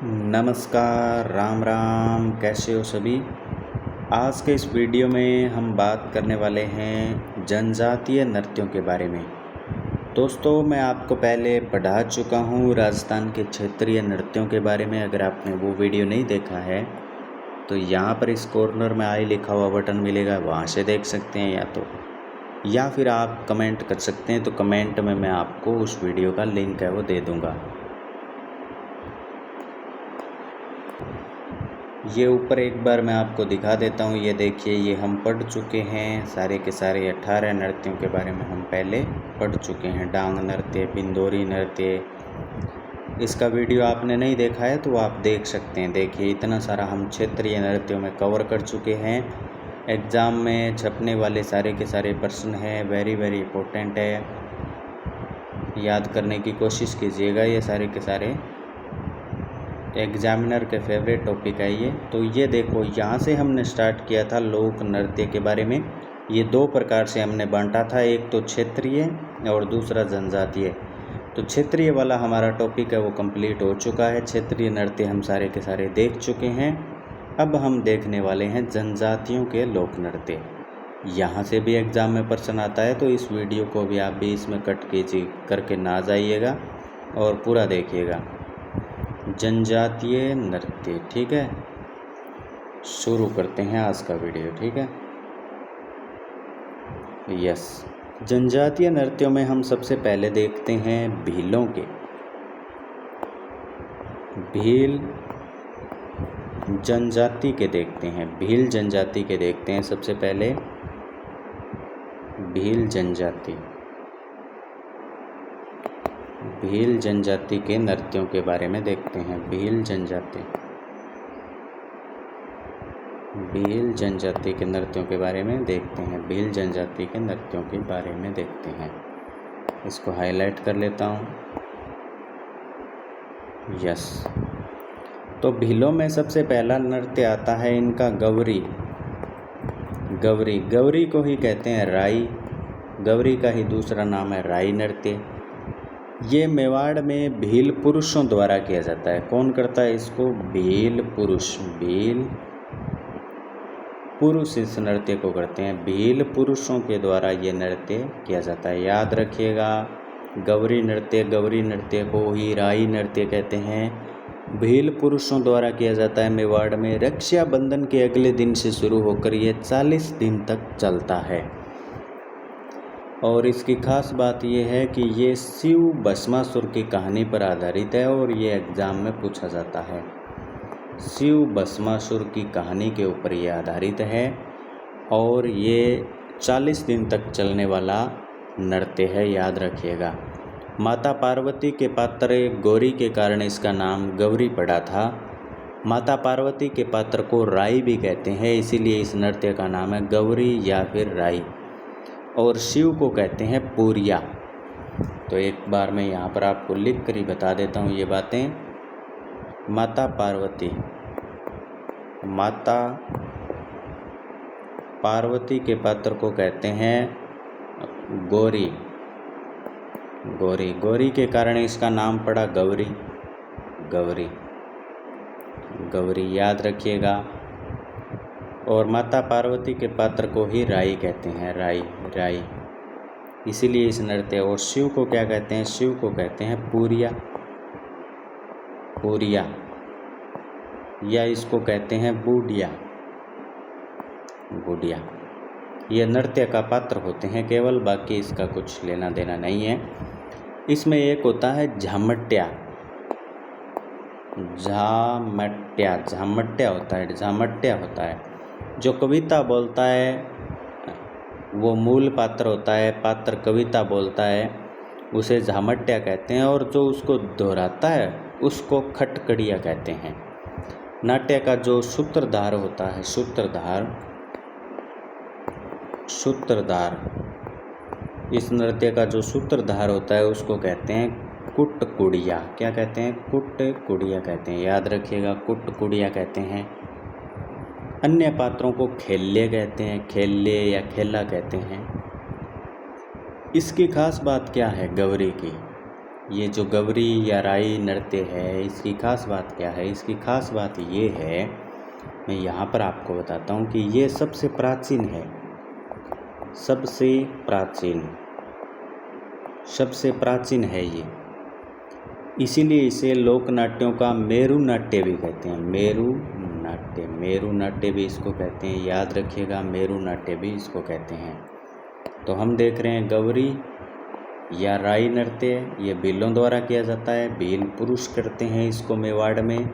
नमस्कार, राम राम, कैसे हो सभी। आज के इस वीडियो में हम बात करने वाले हैं जनजातीय नृत्यों के बारे में। दोस्तों, मैं आपको पहले पढ़ा चुका हूँ राजस्थान के क्षेत्रीय नृत्यों के बारे में। अगर आपने वो वीडियो नहीं देखा है तो यहाँ पर इस कॉर्नर में आई लिखा हुआ बटन मिलेगा, वहाँ से देख सकते हैं, या फिर आप कमेंट कर सकते हैं, तो कमेंट में मैं आपको उस वीडियो का लिंक है वो दे दूँगा। ये ऊपर एक बार मैं आपको दिखा देता हूँ। ये देखिए, ये हम पढ़ चुके हैं सारे के सारे 18 नृत्यों के बारे में हम पहले पढ़ चुके हैं। डांग नृत्य, बिंदोरी नृत्य, इसका वीडियो आपने नहीं देखा है तो आप देख सकते हैं। देखिए, इतना सारा हम क्षेत्रीय नृत्यों में कवर कर चुके हैं। एग्ज़ाम में छपने वाले सारे के सारे प्रश्न हैं, वेरी वेरी इंपॉर्टेंट है, याद करने की कोशिश कीजिएगा। ये सारे के सारे एग्जामिनर के फेवरेट टॉपिक है ये। तो ये देखो, यहाँ से हमने स्टार्ट किया था लोक नृत्य के बारे में। ये दो प्रकार से हमने बांटा था, एक तो क्षेत्रीय और दूसरा जनजातीय। तो क्षेत्रीय वाला हमारा टॉपिक है वो कंप्लीट हो चुका है। क्षेत्रीय नृत्य हम सारे के सारे देख चुके हैं। अब हम देखने वाले हैं जनजातियों के लोक नृत्य। यहाँ से भी एग्ज़ाम में प्रश्न आता है, तो इस वीडियो को भी आप बीच में कट कीजिए करके ना जाइएगा और पूरा देखिएगा। जनजातीय नृत्य, ठीक है। शुरू करते हैं आज का वीडियो, ठीक है। यस, जनजातीय नृत्यों में हम सबसे पहले देखते हैं भीलों के। भील जनजाति के देखते हैं, भील जनजाति के देखते हैं सबसे पहले। भील जनजाति, भील जनजाति के नृत्यों के बारे में देखते हैं। भील जनजाति, भील जनजाति के नृत्यों के बारे में देखते हैं। भील जनजाति के नृत्यों के बारे में देखते हैं। इसको हाईलाइट कर लेता हूँ। यस, तो भीलों में सबसे पहला नृत्य आता है इनका गवरी। गवरी, गवरी को ही कहते हैं राई। गवरी का ही दूसरा नाम है राई नृत्य। ये मेवाड़ में भील पुरुषों द्वारा किया जाता है। कौन करता है इसको? भील पुरुष। भील पुरुष इस नृत्य को करते हैं। भील पुरुषों के द्वारा ये नृत्य किया जाता है। याद रखिएगा, गवरी नृत्य को ही राई नृत्य कहते हैं। भील पुरुषों द्वारा किया जाता है मेवाड़ में। रक्षाबंधन के अगले दिन से शुरू होकर ये 40 दिन तक चलता है। और इसकी खास बात यह है कि ये शिव भस्मासुर की कहानी पर आधारित है और ये एग्ज़ाम में पूछा जाता है। शिव भस्मासुर की कहानी के ऊपर ये आधारित है और ये 40 दिन तक चलने वाला नृत्य है, याद रखिएगा। माता पार्वती के पात्र गौरी के कारण इसका नाम गौरी पड़ा था। माता पार्वती के पात्र को राई भी कहते हैं, इसीलिए इस नृत्य का नाम है गौरी या फिर राई। और शिव को कहते हैं पूरिया। तो एक बार मैं यहाँ पर आपको लिख कर ही बता देता हूँ ये बातें। माता पार्वती के पात्र को कहते हैं गौरी। गौरी के कारण इसका नाम पड़ा गौरी। गौरी याद रखिएगा। और माता पार्वती के पात्र को ही राई कहते हैं, राई, इसीलिए इस नृत्य। और शिव को क्या कहते हैं? शिव को कहते हैं पूरिया, या इसको कहते हैं बूढ़िया। ये नृत्य का पात्र होते हैं केवल, बाकी इसका कुछ लेना देना नहीं है। इसमें एक होता है झामट्या होता है जो कविता बोलता है। वो मूल पात्र होता है, पात्र कविता बोलता है, उसे झामट्या कहते हैं। और जो उसको दोहराता है उसको खटकड़िया कहते हैं। नाट्य का जो सूत्रधार होता है, सूत्रधार, इस नृत्य का जो सूत्रधार होता है उसको कहते हैं कुटकुड़िया। क्या कहते हैं? कुटकुड़िया कहते हैं, याद रखिएगा, कुटकुड़िया कहते हैं। अन्य पात्रों को खेल्ले कहते हैं, खेल्ले या खेला कहते हैं। इसकी खास बात क्या है गौरी की? ये जो गवरी या राई नृत्य है, इसकी खास बात क्या है? इसकी खास बात ये है, मैं यहाँ पर आपको बताता हूँ कि ये सबसे प्राचीन है, सबसे प्राचीन है ये। इसीलिए इसे लोक नाट्यों का मेरु नाट्य भी कहते हैं। मेरु नाट्य भी इसको कहते हैं, याद रखिएगा, मेरु नाट्य भी इसको कहते हैं। तो हम देख रहे हैं गवरी या राई नृत्य, ये भीलों द्वारा किया जाता है, भील पुरुष करते हैं इसको मेवाड़ में।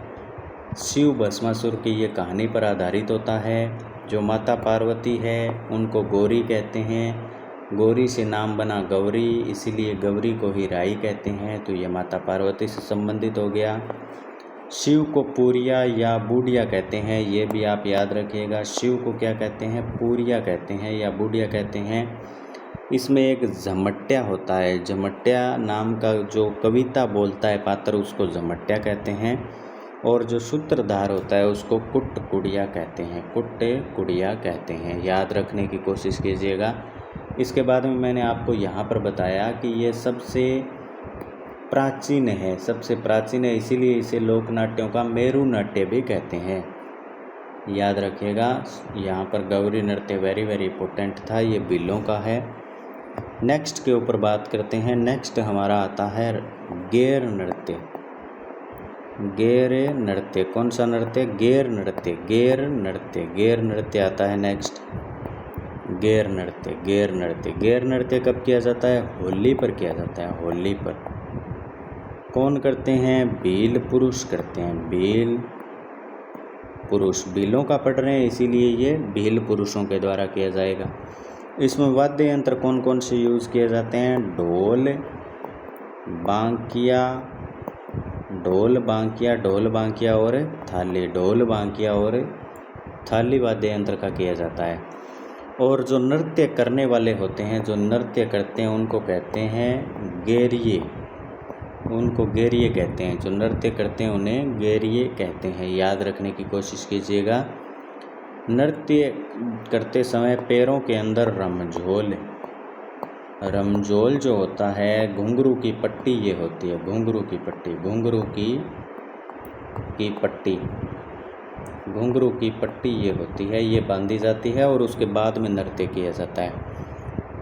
शिव भस्मासुर की ये कहानी पर आधारित होता है। जो माता पार्वती है उनको गौरी कहते हैं, गौरी से नाम बना गौरी, इसीलिए गौरी को ही राई कहते हैं। तो ये माता पार्वती से संबंधित हो गया। शिव को पूरिया या बूढ़िया कहते हैं, ये भी आप याद रखिएगा। शिव को क्या कहते हैं? पूरिया कहते हैं या बूढ़िया कहते हैं। इसमें एक झमट्या होता है, झमट्या नाम का जो कविता बोलता है पात्र, उसको झमट्या कहते हैं। और जो सूत्रधार होता है उसको कुट कुड़िया कहते हैं, कुट्टे कुड़िया कहते हैं। याद रखने की कोशिश कीजिएगा। इसके बाद में मैंने आपको यहाँ पर बताया कि ये सबसे प्राचीन है, इसीलिए इसे लोक नाट्यों का मेरु नाट्य भी कहते हैं। याद रखिएगा। यहाँ पर गौरी नृत्य वेरी इंपॉर्टेंट था, ये बिल्लों का है। नेक्स्ट के ऊपर बात करते हैं। नेक्स्ट हमारा आता है गेर नृत्य। कौन सा नृत्य? गेर नृत्य आता है नेक्स्ट। गेर नृत्य कब किया जाता है? होली पर किया जाता है, होली पर। कौन करते हैं? भील पुरुष करते हैं, भील पुरुष। भीलों का पढ़ रहे हैं इसीलिए ये भील पुरुषों के द्वारा किया जाएगा। इसमें वाद्य यंत्र कौन कौन से यूज़ किए जाते हैं? ढोल बांकिया और थाली। ढोल बांकिया और थाली वाद्य यंत्र का किया जाता है। और जो नृत्य करने वाले होते हैं, जो नृत्य करते हैं, उनको कहते हैं गेरिये। कहते हैं। जो नृत्य करते हैं उन्हें गेरिये कहते हैं। याद रखने की कोशिश कीजिएगा। नृत्य करते समय पैरों के अंदर रमझोल जो होता है, घुंघरू की पट्टी ये होती है, घुंघरू की पट्टी ये होती है, ये बांधी जाती है और उसके बाद में नृत्य किया जाता है।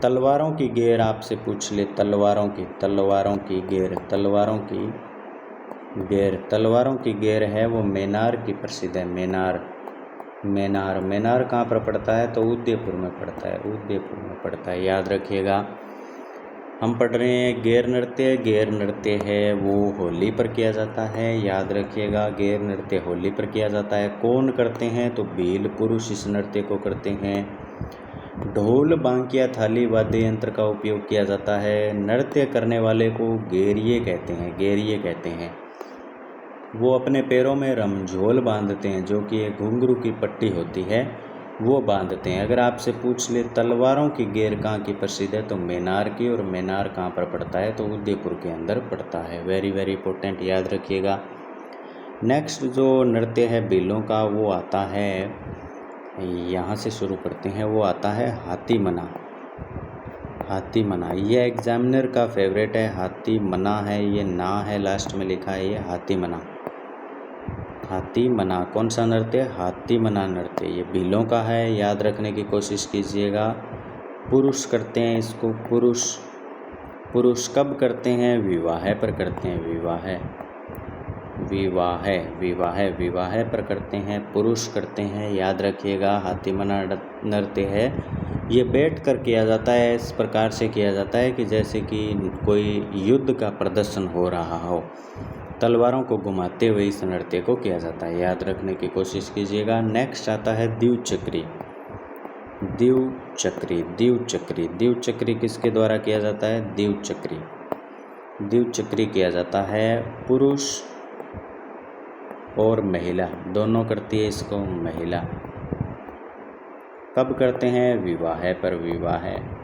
तलवारों की गेर आपसे पूछ ले, तलवारों की गेर है वो मेनार की प्रसिद्ध है। मेनार कहाँ पर पड़ता है? तो उदयपुर में पड़ता है, याद रखिएगा। हम पढ़ रहे हैं गेर नृत्य है वो होली पर किया जाता है, याद रखिएगा। गेर नृत्य होली पर किया जाता है। कौन करते हैं? तो भील पुरुष इस नृत्य को करते हैं। ढोल बांकिया थाली वाद्य यंत्र का उपयोग किया जाता है। नृत्य करने वाले को गेरिये कहते हैं। वो अपने पैरों में रमझोल बांधते हैं, जो कि एक घुंघरू की पट्टी होती है, वो बांधते हैं। अगर आपसे पूछ ले तलवारों की गेर कहाँ की प्रसिद्ध है, तो मेनार की। और मेनार कहाँ पर पड़ता है? तो उदयपुर के अंदर पड़ता है। वेरी इंपॉर्टेंट, याद रखिएगा। नेक्स्ट जो नृत्य है भीलों का, वो आता है, यहाँ से शुरू करते हैं, वो आता है हाथी मना। ये एग्जामिनर का फेवरेट है, हाथी मना है, ये ना है लास्ट में लिखा है, ये हाथी मना। कौन सा नृत्य? हाथी मना नृत्य। ये भीलों का है, याद रखने की कोशिश कीजिएगा। पुरुष करते हैं इसको, पुरुष कब करते हैं? विवाह पर करते हैं, विवाह पर करते हैं, पुरुष करते हैं, याद रखिएगा। हाथी मना नृत्य है, ये बैठ कर किया जाता है। इस प्रकार से किया जाता है कि जैसे कि कोई युद्ध का प्रदर्शन हो रहा हो, तलवारों को घुमाते हुए इस नृत्य को किया जाता है, याद रखने की कोशिश कीजिएगा। नेक्स्ट आता है द्विचक्री किसके द्वारा किया जाता है? द्विचक्री किया जाता है। पुरुष और महिला दोनों करती है इसको, महिला। कब करते हैं? विवाह पर।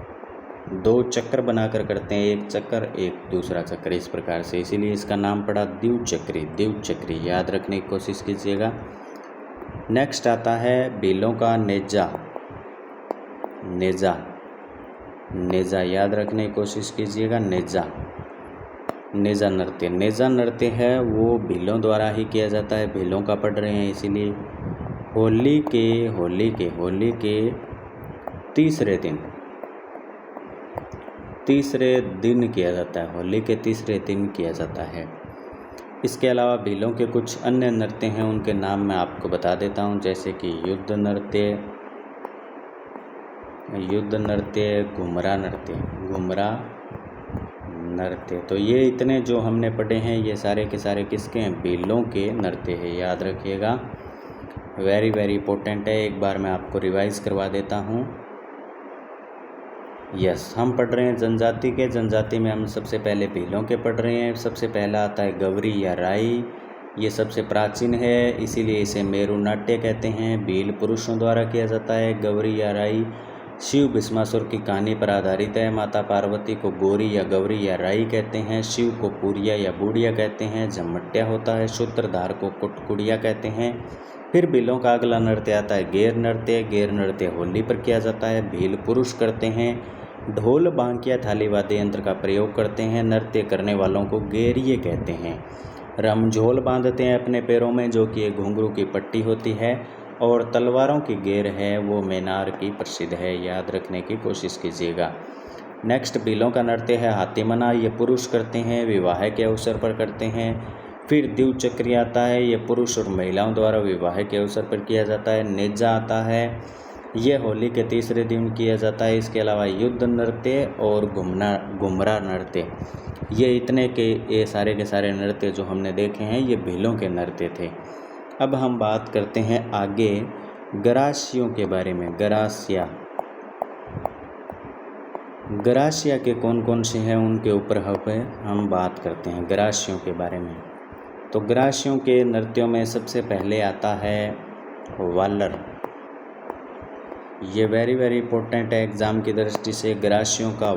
दो चक्र बनाकर करते हैं, एक चक्र एक दूसरा चक्र, इस प्रकार से, इसीलिए इसका नाम पड़ा द्विचक्री। याद रखने की कोशिश कीजिएगा। नेक्स्ट आता है भीलों का नेजा, याद रखने की कोशिश कीजिएगा। नेजा नृत्य, नेजा नृत्य है वो भीलों द्वारा ही किया जाता है, भीलों का पढ़ रहे हैं इसीलिए। होली के तीसरे दिन किया जाता है, होली के तीसरे दिन किया जाता है। इसके अलावा भीलों के कुछ अन्य नृत्य हैं, उनके नाम मैं आपको बता देता हूँ, जैसे कि युद्ध नृत्य, घुमरा नृत्य। तो ये इतने जो हमने पढ़े हैं ये सारे के सारे किसके हैं? भीलों के नृत्य है, याद रखिएगा, वेरी वेरी इंपॉर्टेंट है। एक बार मैं आपको रिवाइज करवा देता हूँ। यस, हम पढ़ रहे हैं जनजाति में हम सबसे पहले भीलों के पढ़ रहे हैं। सबसे पहला आता है गवरी या राई, ये सबसे प्राचीन है इसीलिए इसे मेरु नाट्य कहते हैं। भील पुरुषों द्वारा किया जाता है। गवरी या राई शिव भस्मासुर की कहानी पर आधारित है। माता पार्वती को गोरी या गवरी या राई कहते हैं। शिव को पूरिया या बूढ़िया कहते हैं। झमट्या होता है। सूत्रधार को कुटकुड़िया कहते हैं। फिर भीलों का अगला नृत्य आता है गेर नृत्य होली पर किया जाता है। भील पुरुष करते हैं। ढोल बांकिया थाली वाद्य यंत्र का प्रयोग करते हैं। नृत्य करने वालों को गेरिए कहते हैं। रमझोल बांधते हैं अपने पैरों में, जो कि एक घुंघरू की पट्टी होती है, और तलवारों की गेर है वो मेनार की प्रसिद्ध है, याद रखने की कोशिश कीजिएगा। नेक्स्ट भीलों का नृत्य है हाथीमना, ये पुरुष करते हैं, विवाह के अवसर पर करते हैं। फिर दिव चक्री आता है, ये पुरुष और महिलाओं द्वारा विवाह के अवसर पर किया जाता है। नेजा आता है, ये होली के तीसरे दिन किया जाता है। इसके अलावा युद्ध नृत्य और घुमरा नृत्य, ये इतने के ये सारे के सारे नृत्य जो हमने देखे हैं ये भीलों के नृत्य थे। अब हम बात करते हैं आगे गरासियों के बारे में। गरासिया के कौन कौन से हैं उनके ऊपर हम बात करते हैं गरासियों के बारे में। तो गरासियों के नृत्यों में सबसे पहले आता है वालर, ये वेरी वेरी इंपॉर्टेंट है एग्ज़ाम की दृष्टि से। गरासियों का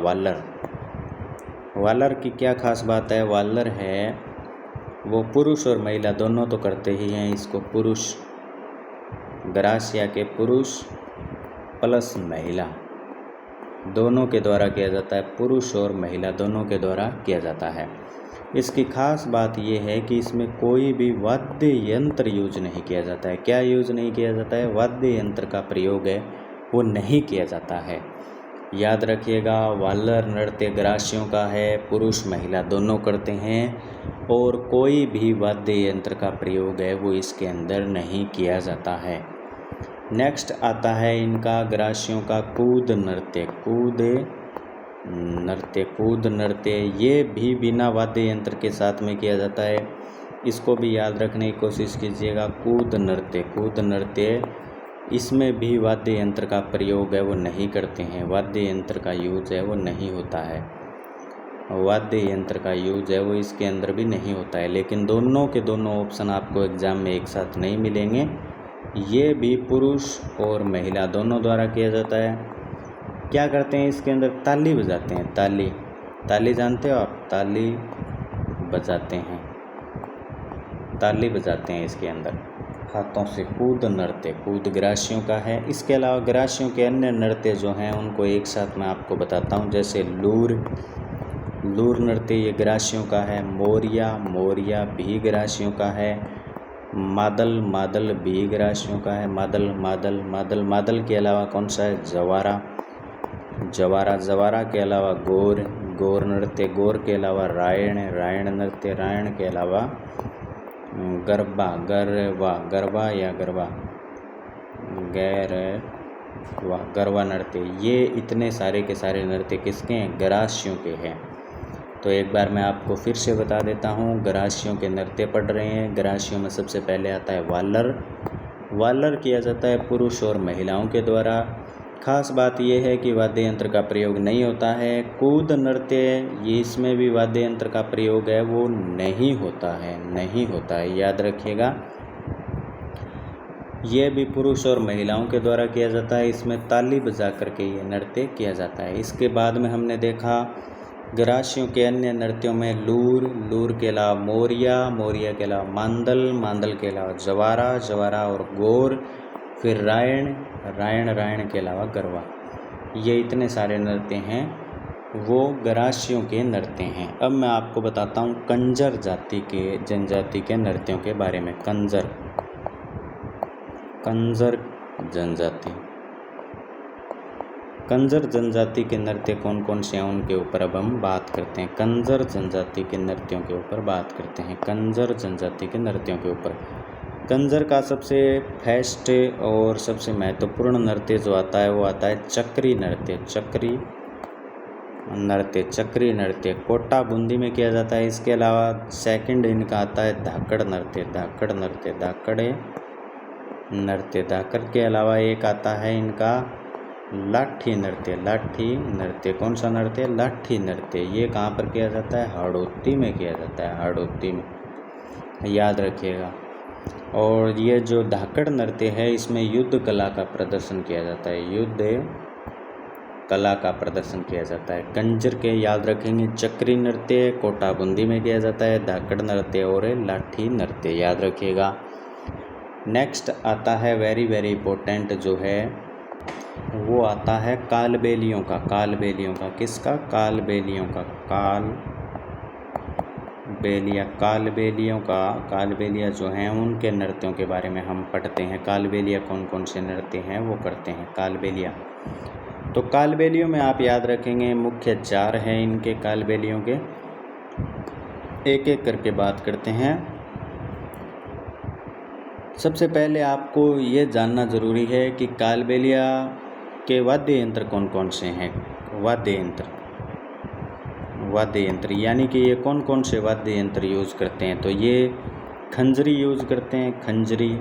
वालर की क्या खास बात है? वालर है वो पुरुष और महिला दोनों तो करते ही हैं इसको। पुरुष गरासिया के पुरुष प्लस महिला दोनों के द्वारा किया जाता है। पुरुष और महिला दोनों के द्वारा किया जाता है। इसकी खास बात यह है कि इसमें कोई भी वाद्य यंत्र यूज नहीं किया जाता है। क्या यूज नहीं किया जाता है? वाद्य यंत्र का प्रयोग है वो नहीं किया जाता है, याद रखिएगा। वालर नृत्य गरासियों का है, पुरुष महिला दोनों करते हैं, और कोई भी वाद्य यंत्र का प्रयोग है वो इसके अंदर नहीं किया जाता है। नेक्स्ट आता है इनका गरासियों का कूद नृत्य, ये भी बिना वाद्य यंत्र के साथ में किया जाता है। इसको भी याद रखने की कोशिश कीजिएगा। कूद नृत्य इसमें भी वाद्य यंत्र का प्रयोग है वो नहीं करते हैं, वाद्य यंत्र का यूज है वो नहीं होता है, वाद्य यंत्र का यूज है वो इसके अंदर भी नहीं होता है। लेकिन दोनों के दोनों ऑप्शन आपको एग्ज़ाम में एक साथ नहीं मिलेंगे। ये भी पुरुष और महिला दोनों द्वारा किया जाता है। क्या करते हैं इसके अंदर? ताली बजाते हैं। ताली जानते हो आप? ताली बजाते हैं इसके अंदर हाथों से। कूद गरासियों का है। इसके अलावा गरासियों के अन्य नृत्य जो हैं उनको एक साथ मैं आपको बताता हूँ, जैसे लूर नृत्य ये गरासियों का है। मोरिया भी गरासियों का है। मादल भी गरासियों का है। मादल के अलावा कौन सा है? जवारा के अलावा गोर नृत्य, गोर के अलावा रायण नृत्य, रायण के अलावा गरबा नृत्य। ये इतने सारे के सारे नृत्य किसके हैं? गरासियों के हैं। तो एक बार मैं आपको फिर से बता देता हूँ, गरासियों के नृत्य पढ़ रहे हैं। गरासियों में सबसे पहले आता है वालर किया जाता है पुरुष और महिलाओं के द्वारा। खास बात यह है कि वाद्य यंत्र का प्रयोग नहीं होता है। कूद नृत्य ये इसमें भी वाद्य यंत्र का प्रयोग है वो नहीं होता है, याद रखिएगा। ये भी पुरुष और महिलाओं के द्वारा किया जाता है। इसमें ताली बजा करके ये नृत्य किया जाता है। इसके बाद में हमने देखा गरासियों के अन्य नृत्यों में लूर के अलावा मोरिया के अलावा मांदल के अलावा जवारा और गोर, फिर रायण के अलावा गरबा। ये इतने सारे नृत्य हैं वो गरासियों के नृत्य हैं। अब मैं आपको बताता हूँ कंजर जाति के जनजाति के नृत्यों के बारे में। कंजर जनजाति, कंजर जनजाति के नृत्य कौन कौन से हैं उनके ऊपर अब हम बात करते हैं। कंजर जनजाति के नृत्यों के ऊपर बात करते हैं। कंजर जनजाति के नृत्यों के ऊपर कंजर का सबसे फेस्ट और सबसे महत्वपूर्ण नृत्य जो आता है वो आता है चक्री नृत्य। चक्री नृत्य कोटा बूंदी में किया जाता है। इसके अलावा सेकंड इनका आता है धाकड़ नृत्य। धाकड़ के अलावा एक आता है इनका लाठी नृत्य। कौन सा नृत्य? लाठी नृत्य। ये कहाँ पर किया जाता है? हाड़ौती में किया जाता है। हाड़ौती में, याद रखिएगा। और ये जो धाकड़ नृत्य है इसमें युद्ध कला का प्रदर्शन किया जाता है। कंजर के याद रखेंगे चक्री नृत्य कोटा बूंदी में किया जाता है, धाकड़ नृत्य और लाठी नृत्य, याद रखिएगा। नेक्स्ट आता है वेरी वेरी इंपॉर्टेंट जो है वो आता है कालबेलियों का। किसका? कालबेलिया जो हैं उनके नृत्यों के बारे में हम पढ़ते हैं। कालबेलिया कौन कौन से नृत्य हैं वो करते हैं कालबेलिया। तो कालबेलियों में आप याद रखेंगे मुख्य 4 हैं इनके कालबेलियों के। एक एक करके बात करते हैं। सबसे पहले आपको ये जानना ज़रूरी है कि कालबेलिया के वाद्य यंत्र कौन कौन से हैं। वाद्य यंत्र यानी कि ये कौन कौन से वाद्य यंत्र यूज़ करते हैं। तो ये खंजरी यूज़ करते हैं। खंजरी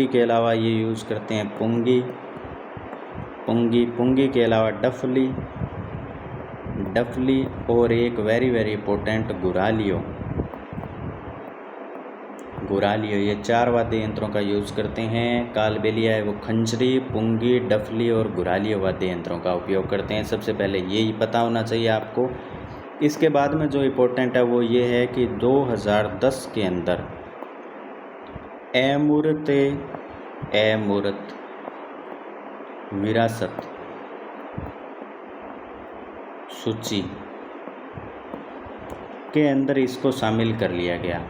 के अलावा ये यूज़ करते हैं पुंगी के अलावा डफली और एक वेरी वेरी इंपॉर्टेंट गुरालियो। ये 4 वाद्य यंत्रों का यूज़ करते हैं। कालबेलिया है वो खंजरी, पुंगी, डफली और गुरालियो वाद्य यंत्रों का उपयोग करते हैं। सबसे पहले यही पता होना चाहिए आपको। इसके बाद में जो इम्पोर्टेंट है वो ये है कि 2010 के अंदर अमूर्त विरासत सूची के अंदर इसको शामिल कर लिया गया।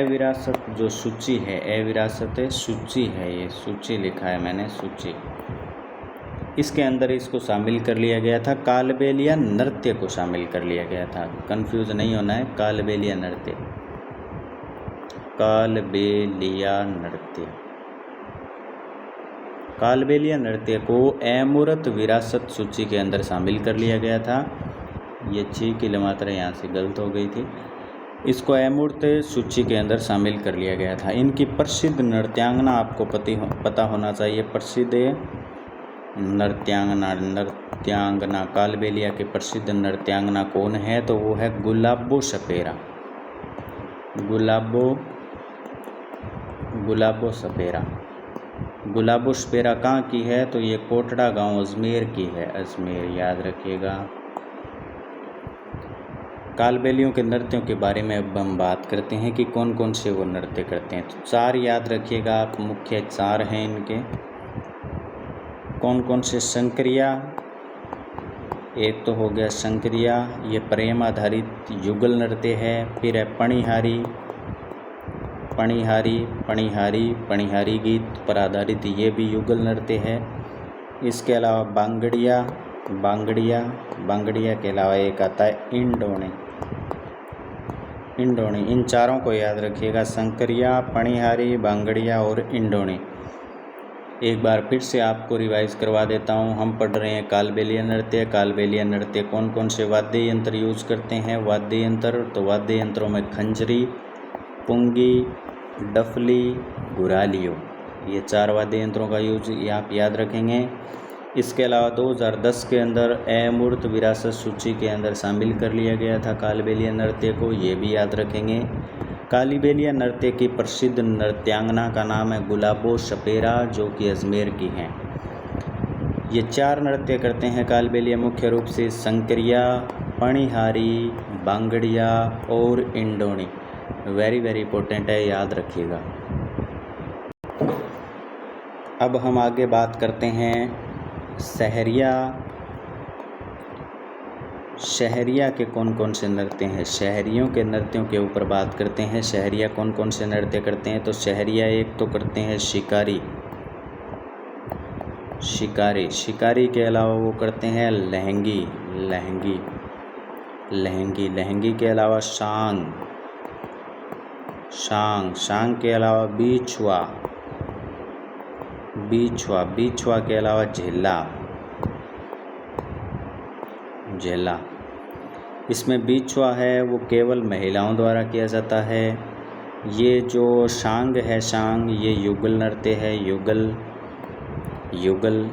विरासत जो सूची है, विरासत सूची है, ये सूची लिखा है मैंने, सूची। इसके अंदर इसको शामिल कर लिया गया था। कालबेलिया नृत्य को शामिल कर लिया गया था, कंफ्यूज नहीं होना है। कालबेलिया नृत्य को अमूर्त विरासत सूची के अंदर शामिल कर लिया गया था। ये ची की मात्रा यहाँ से गलत हो गई थी। इसको अमूर्त सूची के अंदर शामिल कर लिया गया था। इनकी प्रसिद्ध नृत्यांगना आपको पता होना चाहिए। प्रसिद्ध नृत्यांगना कालबेलिया के प्रसिद्ध नृत्यांगना कौन है? तो वो है गुलाबो सपेरा। गुलाबो सपेरा कहाँ की है? तो ये कोटड़ा गांव अजमेर की है। अजमेर, याद रखिएगा। कालबेलियों के नृत्यों के बारे में अब हम बात करते हैं कि कौन कौन से वो नृत्य करते हैं। तो 4 याद रखिएगा आप, मुख्य 4 हैं इनके। कौन कौन से? शंकरिया, एक तो हो गया शंकरिया, ये प्रेम आधारित युगल नृत्य है। फिर है पणिहारी गीत पर आधारित ये भी युगल नृत्य है। इसके अलावा बांगड़िया के अलावा एक आता है इंडोने। इन 4 को याद रखिएगा, शंकरिया, पणिहारी, बांगड़िया और इंडोने। एक बार फिर से आपको रिवाइज करवा देता हूँ। हम पढ़ रहे हैं कालबेलिया नृत्य कौन कौन से वाद्य यंत्र यूज़ करते हैं। वाद्य यंत्रों में खंजरी, पुंगी, डफली, गुरालियो, ये 4 वाद्य यंत्रों का यूज आप याद रखेंगे। इसके अलावा 2010 के अंदर अमूर्त विरासत सूची के अंदर शामिल कर लिया गया था कालबेलिया नृत्य को, ये भी याद रखेंगे। कालबेलिया नृत्य की प्रसिद्ध नृत्यांगना का नाम है गुलाबो सपेरा, जो कि अजमेर की हैं। ये 4 नृत्य करते हैं कालबेलिया, मुख्य रूप से शंकरिया, पणिहारी, बांगड़िया और इंडोनी। वेरी वेरी इंपॉर्टेंट है, याद रखिएगा। अब हम आगे बात करते हैं सहरिया। शहरिया के कौन कौन से नृत्य हैं। शहरियों के नृत्यों के ऊपर बात करते हैं। शहरिया कौन कौन से नृत्य करते हैं। तो शहरिया एक तो करते हैं शिकारी। शिकारी के अलावा वो करते हैं लहंगी के अलावा शांग शांग के अलावा बिछुआ के अलावा झेला। इसमें बिछुआ है वो केवल महिलाओं द्वारा किया जाता है। ये जो शांग है, ये युगल नृत्य है। युगल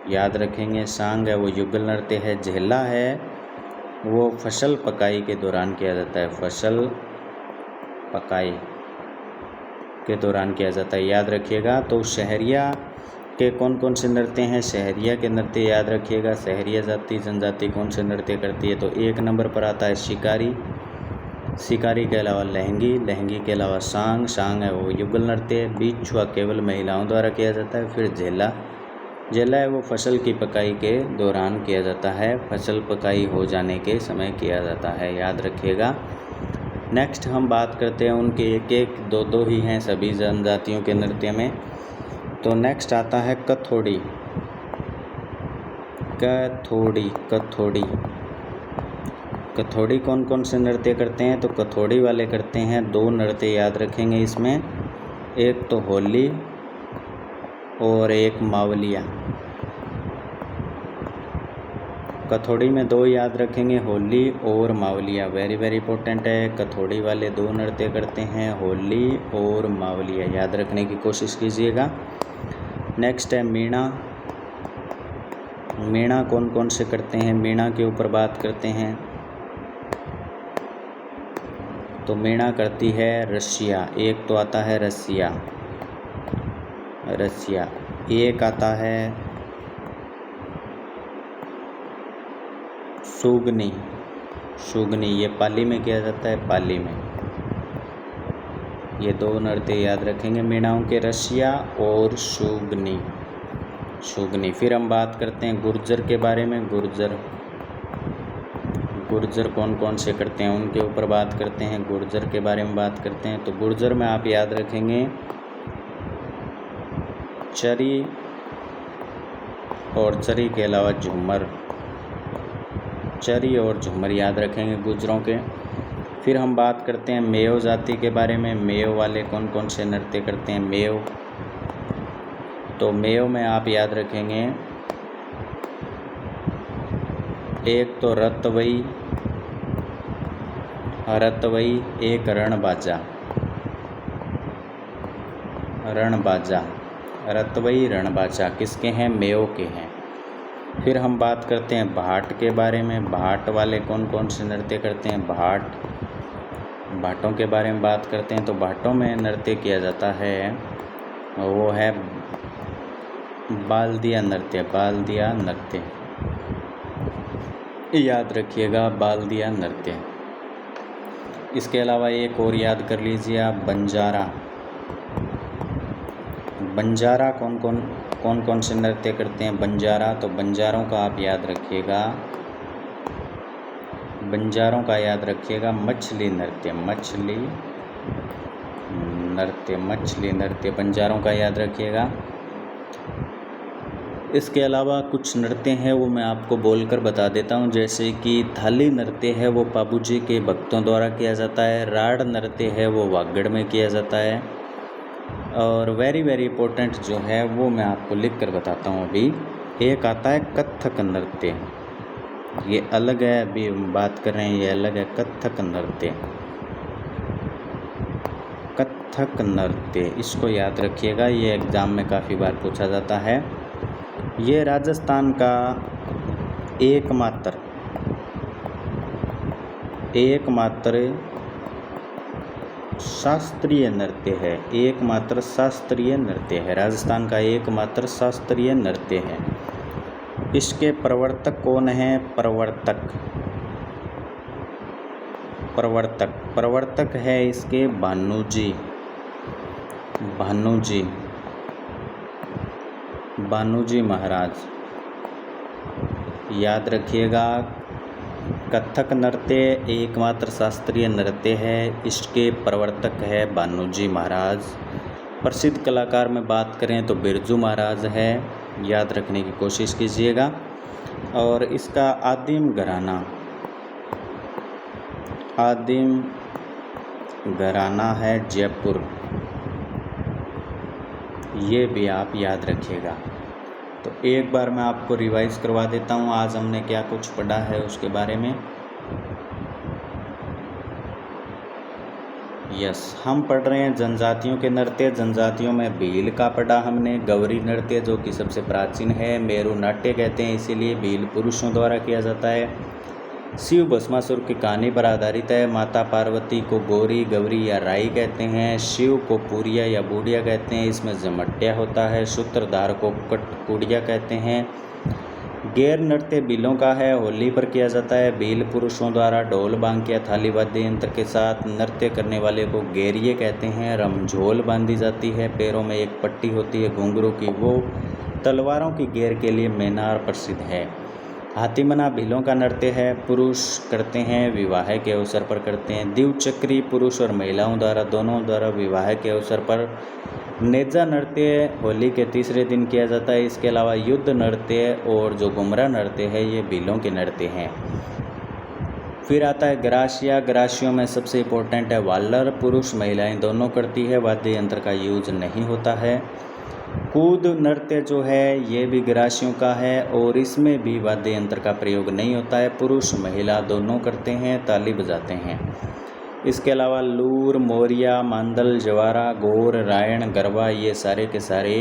याद रखेंगे। शांग है वो युगल नृत्य है। झेला है वो फसल पकाई के दौरान किया जाता है। फसल पकाई के दौरान किया जाता है, याद रखिएगा। तो शहरिया के कौन कौन से नृत्य हैं। शहरिया के नृत्य याद रखिएगा। शहरिया जाति जनजाति कौन से नृत्य करती है। तो 1 नंबर पर आता है शिकारी के अलावा लहंगी के अलावा शांग है वो युगल नृत्य। बिछुआ केवल महिलाओं द्वारा किया जाता है। फिर झेला है वो फसल की पकाई के दौरान किया जाता है। फसल पकाई हो जाने के समय किया जाता है, याद रखिएगा। नेक्स्ट हम बात करते हैं उनके एक दो ही हैं सभी जनजातियों के नृत्य में। तो नेक्स्ट आता है कथोड़ी। कथोड़ी कौन कौन से नृत्य करते हैं। तो कथोड़ी वाले करते हैं 2 नृत्य, याद रखेंगे इसमें। एक तो होली और एक मावलिया। कथोड़ी में 2 याद रखेंगे, होली और मावलिया। वेरी वेरी इंपॉर्टेंट है। कथोड़ी वाले 2 नृत्य करते हैं, होली और मावलिया, याद रखने की कोशिश कीजिएगा। नेक्स्ट है मीणा कौन कौन से करते हैं। मीणा के ऊपर बात करते हैं। तो मीणा करती है रसिया। एक तो आता है रसिया। एक आता है सुगनी। ये पाली में किया जाता है, पाली में। ये 2 नृत्य याद रखेंगे मीणाओं के, रसिया और सुगनी। फिर हम बात करते हैं गुर्जर के बारे में। गुर्जर कौन कौन से करते हैं उनके ऊपर बात करते हैं। गुर्जर के बारे में बात करते हैं। तो गुर्जर में आप याद रखेंगे चरी के अलावा झूमर। चरी और झूमर याद रखेंगे गुर्जरों के। फिर हम बात करते हैं मेयो जाति के बारे में। मेयो वाले कौन कौन से नृत्य करते हैं। तो मेयो में आप याद रखेंगे एक तो रतवई, एक रणबाजा। रतवई रणबाजा किसके हैं, मेयो के हैं। फिर हम बात करते हैं भाट के बारे में। भाट वाले कौन कौन से नृत्य करते हैं। भाटों के बारे में बात करते हैं। तो भाटों में नृत्य किया जाता है वो है बालदिया नृत्य, याद रखिएगा, बालदिया नृत्य। इसके अलावा एक और याद कर लीजिए आप, बंजारा कौन कौन से नृत्य करते हैं। बंजारा, तो बंजारों का आप याद रखिएगा, मछली नृत्य बंजारों का याद रखिएगा। इसके अलावा कुछ नृत्य हैं वो मैं आपको बोलकर बता देता हूँ, जैसे कि थाली नृत्य है वो पाबूजी के भक्तों द्वारा किया जाता है। राड़ नृत्य है वो वागड़ में किया जाता है। और वेरी वेरी इंपॉर्टेंट जो है वो मैं आपको लिख कर बताता हूँ अभी। एक आता है कथक नृत्य, ये अलग है, अभी हम बात कर रहे हैं ये अलग है। कथक नृत्य इसको याद रखिएगा, ये एग्ज़ाम में काफ़ी बार पूछा जाता है। ये राजस्थान का एकमात्र शास्त्रीय नृत्य है। राजस्थान का एकमात्र शास्त्रीय नृत्य है। इसके प्रवर्तक कौन हैं। प्रवर्तक है इसके भानु जी। भानुजी महाराज। याद रखिएगा, कथक नृत्य एकमात्र शास्त्रीय नृत्य है, इसके प्रवर्तक है भानुजी महाराज। प्रसिद्ध कलाकार में बात करें तो बिरजू महाराज है, याद रखने की कोशिश कीजिएगा। और इसका आदिम घराना है जयपुर, ये भी आप याद रखिएगा। तो एक बार मैं आपको रिवाइज करवा देता हूँ आज हमने क्या कुछ पढ़ा है उसके बारे में। हम पढ़ रहे हैं जनजातियों के नृत्य। जनजातियों में भील का पढ़ा हमने, गौरी नृत्य जो कि सबसे प्राचीन है, मेरु नाट्य कहते हैं इसीलिए भील पुरुषों द्वारा किया जाता है। शिव भस्मासुर की कहानी पर आधारित है। माता पार्वती को गौरी, गौरी या राई कहते हैं। शिव को पूरिया या बूढ़िया कहते हैं, इसमें जमट्या होता है। सूत्रधार को कटकुड़िया कहते हैं। गैर नृत्य भीलों का है, होली पर किया जाता है। भील पुरुषों द्वारा ढोल बांकिया थाली वाद्य यंत्र के साथ नृत्य करने वाले को गैरिये कहते हैं। रमझोल बांधी जाती है, पैरों में एक पट्टी होती है घुंघरू की, वो तलवारों की गैर के लिए मैनार प्रसिद्ध है। हाथीमना भीलों का नृत्य है, पुरुष करते हैं, विवाह के अवसर पर करते हैं। द्विचक्री पुरुष और महिलाओं द्वारा दोनों द्वारा विवाह के अवसर पर। नेजा नृत्य होली के तीसरे दिन किया जाता है। इसके अलावा युद्ध नृत्य और जो घुमरा नृत्य है ये भीलों के नृत्य हैं। फिर आता है ग्रासिया। ग्रासियों में सबसे इम्पोर्टेंट है वालर, पुरुष महिलाएं दोनों करती है, वाद्य यंत्र का यूज नहीं होता है। कूद नृत्य जो है ये भी ग्रासियों का है और इसमें भी वाद्य यंत्र का प्रयोग नहीं होता है, पुरुष महिला दोनों करते हैं, ताली बजाते हैं। इसके अलावा लूर, मोरिया, मांदल, जवारा, गौर, रायण, गरबा ये सारे के सारे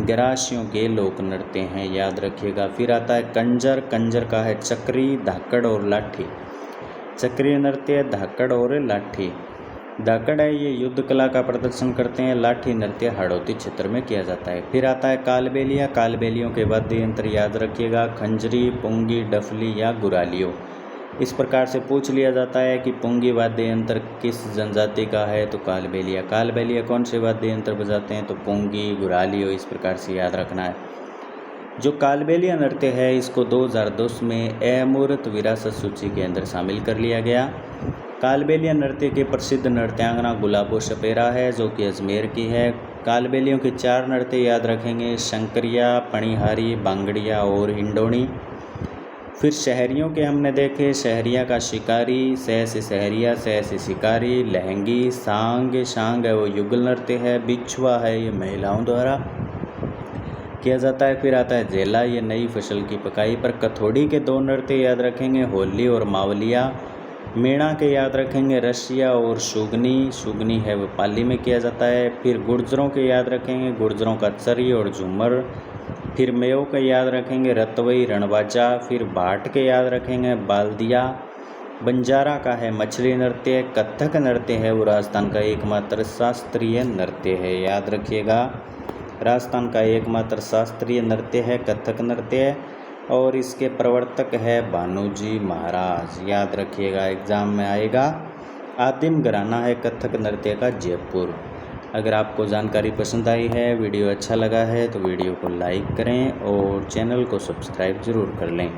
ग्रासियों के लोक नृत्य हैं, याद रखिएगा। फिर आता है कंजर। कंजर का है चक्री, धाकड़ और लाठी। चक्री नृत्य, धाकड़ और लाठी। धाकड़ है ये युद्ध कला का प्रदर्शन करते हैं। लाठी नृत्य हाड़ौती क्षेत्र में किया जाता है। फिर आता है कालबेलिया। कालबेलियों के वाद्य यंत्र याद रखिएगा, खंजरी, पुंगी, डफली या गुरालियो। इस प्रकार से पूछ लिया जाता है कि पुंगी वाद्य यंत्र किस जनजाति का है, तो कालबेलिया। कालबेलिया कौन से वाद्य यंत्र बजाते हैं, तो पुंगी, गुरालियो, इस प्रकार से याद रखना है। जो कालबेलिया नृत्य है इसको 2010 में अमूर्त विरासत सूची के अंदर शामिल कर लिया गया। कालबेलिया नृत्य के प्रसिद्ध नृत्यांगना गुलाबो सपेरा है जो कि अजमेर की है। कालबेलियों के 4 नृत्य याद रखेंगे, शंकरिया, पणिहारी, बांगड़िया और हिंडोनी। फिर शहरियों के हमने देखे, शहरिया का शिकारी, सह से शहरिया, सह से शिकारी, लहंगी, सांग। सांग है वो युगल नृत्य है। बिछुआ है ये महिलाओं द्वारा किया जाता है। फिर आता है जेला, ये नई फसल की पकाई पर। कथोड़ी के 2 नृत्य याद रखेंगे, होली और मावलिया। मेणा के याद रखेंगे, रसिया और सुगनी। सुगनी है वो पाली में किया जाता है। फिर गुर्जरों के याद रखेंगे, गुर्जरों का चरी और झूमर। फिर मेयो के याद रखेंगे, रतवई, रणबाजा। फिर भाट के याद रखेंगे, बाल्दिया। बंजारा का है मछली नृत्य। कथक नृत्य है वो राजस्थान का एकमात्र शास्त्रीय नृत्य है, याद रखिएगा। राजस्थान का एकमात्र शास्त्रीय नृत्य है कथक नृत्य और इसके प्रवर्तक है भानुजी महाराज, याद रखिएगा, एग्जाम में आएगा। आदिम घराना है कथक नृत्य का जयपुर। अगर आपको जानकारी पसंद आई है, वीडियो अच्छा लगा है तो वीडियो को लाइक करें और चैनल को सब्सक्राइब ज़रूर कर लें।